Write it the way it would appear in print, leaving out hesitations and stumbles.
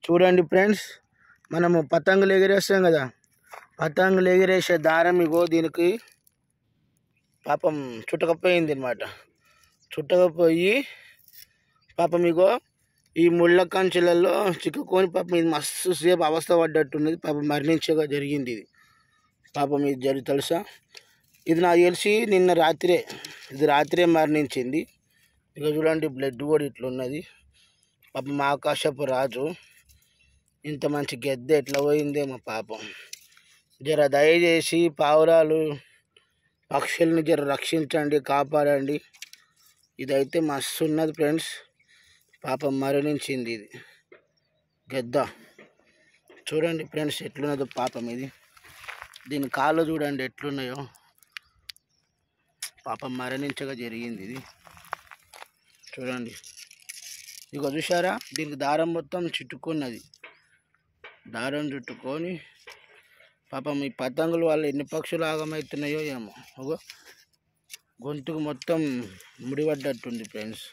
చూడండి ఫ్రెండ్స్, మనము పతంగులు ఎగిరేస్తాం కదా, పతంగులు ఎగిరేసే దారం ఇగో దీనికి పాపం చుట్టకపోయింది అనమాట. చుట్టకపోయి పాపం ఇగో ఈ ముళ్ళ కంచెలలో చిక్కుకొని పాపం ఇది మస్తు సేపు అవస్థ పడ్డట్టున్నది. పాపం మరణించగా జరిగింది ఇది. పాపం ఇది తెలుసా, ఇది నాకు తెలిసి నిన్న రాత్రే, ఇది రాత్రే మరణించింది. ఇక చూడండి బ్లడ్ కూడా ఇట్లున్నది. పాపం ఆకాశపు రాజు ఇంత మంచి గెద్ద ఎట్లా పోయిందేమో పాపం. జర దయచేసి పావురాలు పక్షుల్ని జర రక్షించండి, కాపాడండి. ఇదైతే మస్తు ఉన్నది ఫ్రెండ్స్. పాపం మరణించింది ఇది గెద్ద. చూడండి ఫ్రెండ్స్ ఎట్లున్నదో పాపం ఇది. దీని కాళ్ళు చూడండి ఎట్లున్నాయో. పాపం మరణించగా జరిగింది ఇది. చూడండి ఇక చూసారా, దీనికి దారం మొత్తం చుట్టుకున్నది. దారం చుట్టుకొని పాపం ఈ పతంగుల వల్ల ఎన్ని పక్షులు ఆగమవుతున్నాయో ఏమో. గొంతుకు మొత్తం ముడిపడ్డట్టుంది ఫ్రెండ్స్.